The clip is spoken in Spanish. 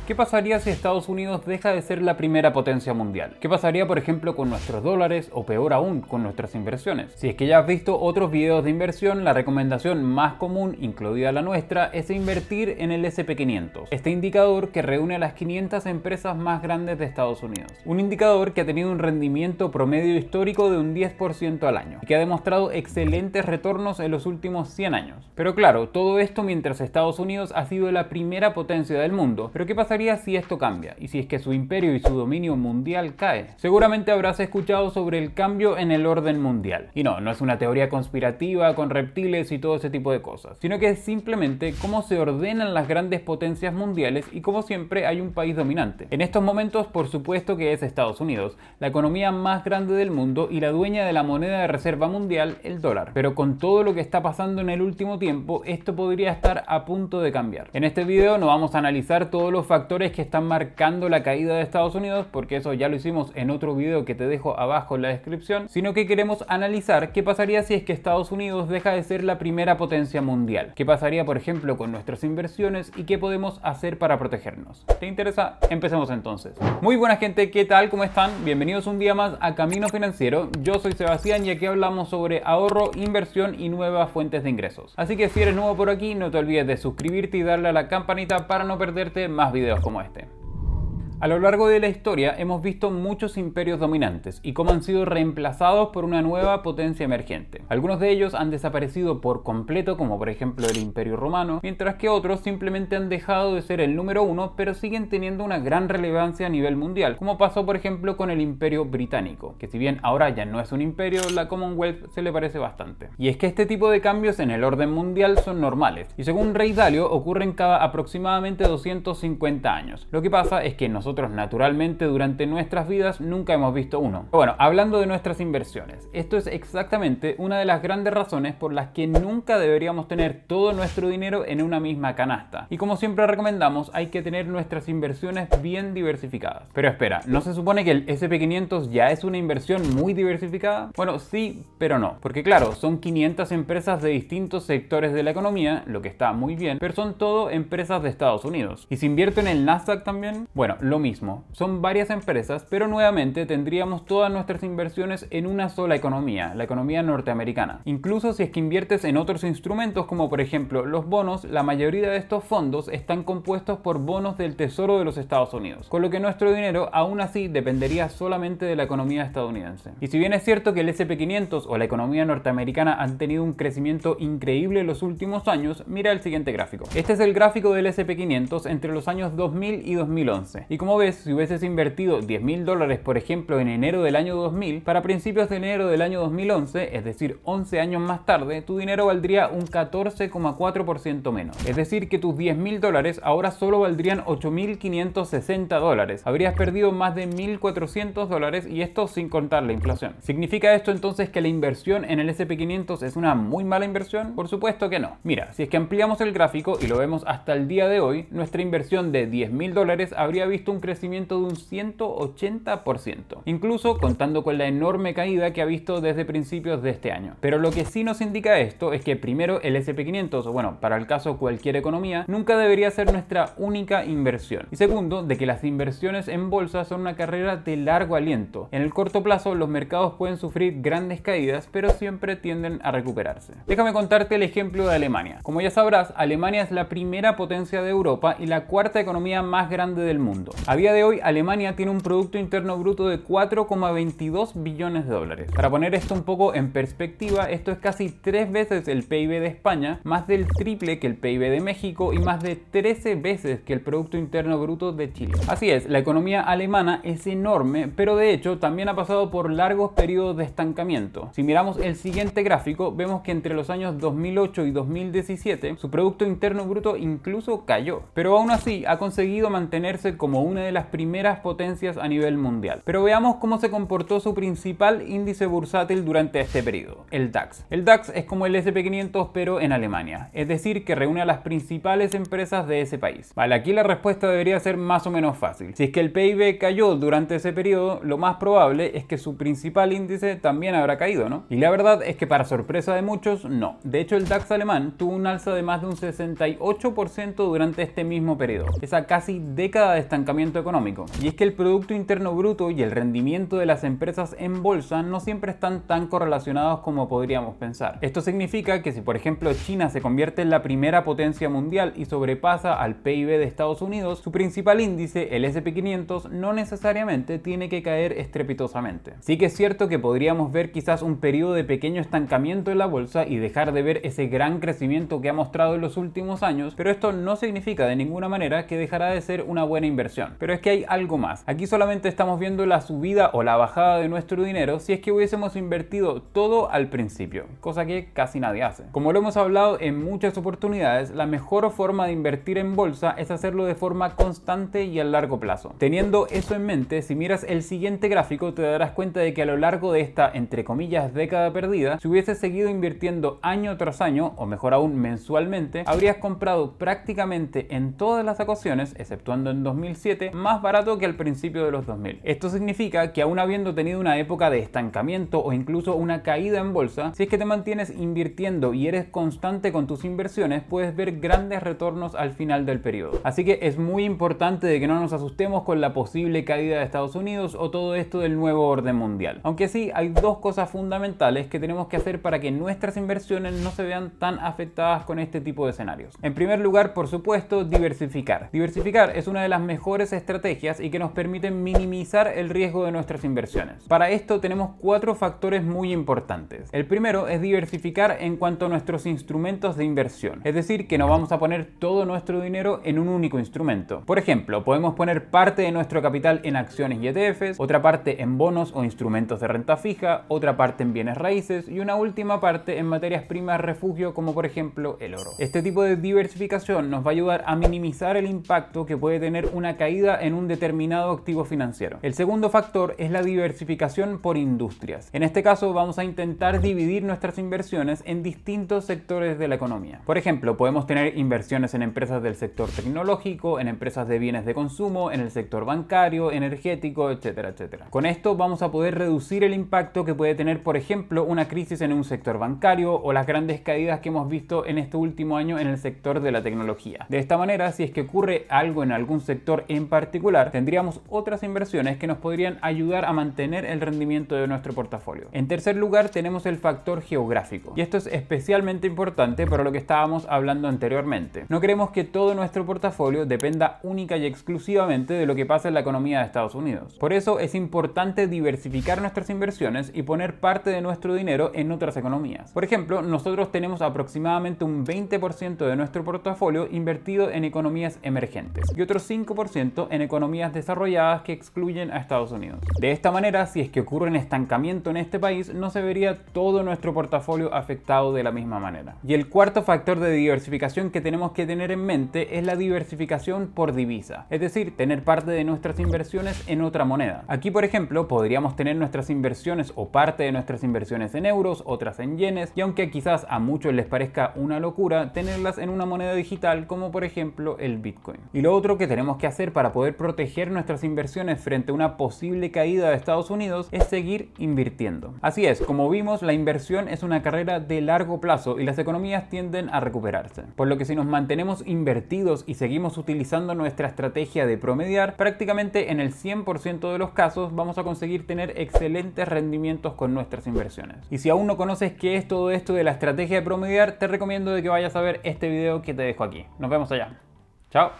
¿Qué pasaría si Estados Unidos deja de ser la primera potencia mundial? ¿Qué pasaría, por ejemplo, con nuestros dólares o peor aún, con nuestras inversiones? Si es que ya has visto otros videos de inversión, la recomendación más común, incluida la nuestra, es invertir en el S&P 500, este indicador que reúne a las 500 empresas más grandes de Estados Unidos. Un indicador que ha tenido un rendimiento promedio histórico de un 10% al año y que ha demostrado excelentes retornos en los últimos 100 años. Pero claro, todo esto mientras Estados Unidos ha sido la primera potencia del mundo. Pero ¿qué pasaría si esto cambia? Y si es que su imperio y su dominio mundial cae. Seguramente habrás escuchado sobre el cambio en el orden mundial. Y no es una teoría conspirativa con reptiles y todo ese tipo de cosas, sino que es simplemente cómo se ordenan las grandes potencias mundiales y como siempre hay un país dominante. En estos momentos, por supuesto que es Estados Unidos, la economía más grande del mundo y la dueña de la moneda de reserva mundial, el dólar. Pero con todo lo que está pasando en el último tiempo, esto podría estar a punto de cambiar. En este video no vamos a analizar todos los factores que están marcando la caída de Estados Unidos, porque eso ya lo hicimos en otro video que te dejo abajo en la descripción, sino que queremos analizar qué pasaría si es que Estados Unidos deja de ser la primera potencia mundial. ¿Qué pasaría, por ejemplo, con nuestras inversiones y qué podemos hacer para protegernos? ¿Te interesa? Empecemos entonces. Muy buena gente, ¿qué tal? ¿Cómo están? Bienvenidos un día más a Camino Financiero. Yo soy Sebastián y aquí hablamos sobre ahorro, inversión y nuevas fuentes de ingresos. Así que si eres nuevo por aquí, no te olvides de suscribirte y darle a la campanita para no perderte más videos como este. A lo largo de la historia hemos visto muchos imperios dominantes y cómo han sido reemplazados por una nueva potencia emergente. Algunos de ellos han desaparecido por completo, como por ejemplo el Imperio Romano, mientras que otros simplemente han dejado de ser el número uno, pero siguen teniendo una gran relevancia a nivel mundial, como pasó por ejemplo con el Imperio Británico, que si bien ahora ya no es un imperio, la Commonwealth se le parece bastante. Y es que este tipo de cambios en el orden mundial son normales, y según Ray Dalio ocurren cada aproximadamente 250 años. Lo que pasa es que nosotros naturalmente durante nuestras vidas nunca hemos visto uno. Pero bueno, hablando de nuestras inversiones, esto es exactamente una de las grandes razones por las que nunca deberíamos tener todo nuestro dinero en una misma canasta. Y como siempre recomendamos, hay que tener nuestras inversiones bien diversificadas. Pero espera, ¿no se supone que el S&P 500 ya es una inversión muy diversificada? Bueno, sí, pero no. Porque claro, son 500 empresas de distintos sectores de la economía, lo que está muy bien, pero son todo empresas de Estados Unidos. ¿Y si invierto en el Nasdaq también? Bueno, lo mismo. Son varias empresas, pero nuevamente tendríamos todas nuestras inversiones en una sola economía, la economía norteamericana. Incluso si es que inviertes en otros instrumentos como por ejemplo los bonos, la mayoría de estos fondos están compuestos por bonos del Tesoro de los Estados Unidos, con lo que nuestro dinero aún así dependería solamente de la economía estadounidense. Y si bien es cierto que el S&P 500 o la economía norteamericana han tenido un crecimiento increíble en los últimos años, mira el siguiente gráfico. Este es el gráfico del S&P 500 entre los años 2000 y 2011. Y como ves, si hubieses invertido $10.000 por ejemplo en enero del año 2000, para principios de enero del año 2011, es decir 11 años más tarde, tu dinero valdría un 14,4% menos. Es decir que tus $10.000 ahora solo valdrían $8.560. Habrías perdido más de $1.400 y esto sin contar la inflación. ¿Significa esto entonces que la inversión en el S&P 500 es una muy mala inversión? Por supuesto que no. Mira, si es que ampliamos el gráfico y lo vemos hasta el día de hoy, nuestra inversión de $10.000 habría visto un crecimiento de un 180%, incluso contando con la enorme caída que ha visto desde principios de este año. Pero lo que sí nos indica esto es que primero el S&P 500, o bueno, para el caso cualquier economía, nunca debería ser nuestra única inversión. Y segundo, de que las inversiones en bolsa son una carrera de largo aliento. En el corto plazo los mercados pueden sufrir grandes caídas, pero siempre tienden a recuperarse. Déjame contarte el ejemplo de Alemania. Como ya sabrás, Alemania es la primera potencia de Europa y la cuarta economía más grande del mundo. A día de hoy, Alemania tiene un Producto Interno Bruto de 4,22 billones de dólares. Para poner esto un poco en perspectiva, esto es casi 3 veces el PIB de España, más del triple que el PIB de México y más de 13 veces que el Producto Interno Bruto de Chile. Así es, la economía alemana es enorme, pero de hecho también ha pasado por largos periodos de estancamiento. Si miramos el siguiente gráfico, vemos que entre los años 2008 y 2017, su Producto Interno Bruto incluso cayó, pero aún así ha conseguido mantenerse como una de las primeras potencias a nivel mundial. Pero veamos cómo se comportó su principal índice bursátil durante este periodo, el DAX. El DAX es como el S&P500 pero en Alemania, es decir, que reúne a las principales empresas de ese país. Vale, aquí la respuesta debería ser más o menos fácil. Si es que el PIB cayó durante ese periodo, lo más probable es que su principal índice también habrá caído, ¿no? Y la verdad es que para sorpresa de muchos, no. De hecho, el DAX alemán tuvo un alza de más de un 68% durante este mismo periodo, esa casi década de estancamiento económico. Y es que el Producto Interno Bruto y el rendimiento de las empresas en bolsa no siempre están tan correlacionados como podríamos pensar. Esto significa que si por ejemplo China se convierte en la primera potencia mundial y sobrepasa al PIB de Estados Unidos, su principal índice, el S&P500, no necesariamente tiene que caer estrepitosamente. Sí que es cierto que podríamos ver quizás un periodo de pequeño estancamiento en la bolsa y dejar de ver ese gran crecimiento que ha mostrado en los últimos años, pero esto no significa de ninguna manera que dejará de ser una buena inversión. Pero es que hay algo más. Aquí solamente estamos viendo la subida o la bajada de nuestro dinero si es que hubiésemos invertido todo al principio, cosa que casi nadie hace. Como lo hemos hablado en muchas oportunidades, la mejor forma de invertir en bolsa es hacerlo de forma constante y a largo plazo. Teniendo eso en mente, si miras el siguiente gráfico te darás cuenta de que a lo largo de esta, entre comillas, década perdida, si hubieses seguido invirtiendo año tras año, o mejor aún mensualmente, habrías comprado prácticamente en todas las ocasiones, exceptuando en 2007, más barato que al principio de los 2000. Esto significa que aún habiendo tenido una época de estancamiento o incluso una caída en bolsa, si es que te mantienes invirtiendo y eres constante con tus inversiones, puedes ver grandes retornos al final del periodo. Así que es muy importante de que no nos asustemos con la posible caída de Estados Unidos o todo esto del nuevo orden mundial. Aunque sí, hay dos cosas fundamentales que tenemos que hacer para que nuestras inversiones no se vean tan afectadas con este tipo de escenarios. En primer lugar, por supuesto, diversificar. Diversificar es una de las mejores estrategias y que nos permiten minimizar el riesgo de nuestras inversiones. Para esto tenemos 4 factores muy importantes. El primero es diversificar en cuanto a nuestros instrumentos de inversión, es decir, que no vamos a poner todo nuestro dinero en un único instrumento. Por ejemplo, podemos poner parte de nuestro capital en acciones y ETFs, otra parte en bonos o instrumentos de renta fija, otra parte en bienes raíces y una última parte en materias primas refugio como por ejemplo el oro. Este tipo de diversificación nos va a ayudar a minimizar el impacto que puede tener una caída en un determinado activo financiero. El segundo factor es la diversificación por industrias. En este caso vamos a intentar dividir nuestras inversiones en distintos sectores de la economía. Por ejemplo, podemos tener inversiones en empresas del sector tecnológico, en empresas de bienes de consumo, en el sector bancario, energético, etcétera, etcétera. Con esto vamos a poder reducir el impacto que puede tener, por ejemplo, una crisis en un sector bancario o las grandes caídas que hemos visto en este último año en el sector de la tecnología. De esta manera, si es que ocurre algo en algún sector en particular, tendríamos otras inversiones que nos podrían ayudar a mantener el rendimiento de nuestro portafolio. En tercer lugar, tenemos el factor geográfico. Y esto es especialmente importante para lo que estábamos hablando anteriormente. No queremos que todo nuestro portafolio dependa única y exclusivamente de lo que pasa en la economía de Estados Unidos. Por eso es importante diversificar nuestras inversiones y poner parte de nuestro dinero en otras economías. Por ejemplo, nosotros tenemos aproximadamente un 20% de nuestro portafolio invertido en economías emergentes y otro 5% en economías desarrolladas que excluyen a Estados Unidos. De esta manera, si es que ocurre un estancamiento en este país, no se vería todo nuestro portafolio afectado de la misma manera. Y el cuarto factor de diversificación que tenemos que tener en mente es la diversificación por divisa, es decir, tener parte de nuestras inversiones en otra moneda. Aquí, por ejemplo, podríamos tener nuestras inversiones o parte de nuestras inversiones en euros, otras en yenes, y aunque quizás a muchos les parezca una locura, tenerlas en una moneda digital como por ejemplo el Bitcoin. Y lo otro que tenemos que hacer para poder proteger nuestras inversiones frente a una posible caída de Estados Unidos es seguir invirtiendo. Así es, como vimos, la inversión es una carrera de largo plazo y las economías tienden a recuperarse. Por lo que si nos mantenemos invertidos y seguimos utilizando nuestra estrategia de promediar, prácticamente en el 100% de los casos vamos a conseguir tener excelentes rendimientos con nuestras inversiones. Y si aún no conoces qué es todo esto de la estrategia de promediar, te recomiendo de que vayas a ver este video que te dejo aquí. Nos vemos allá. Chao.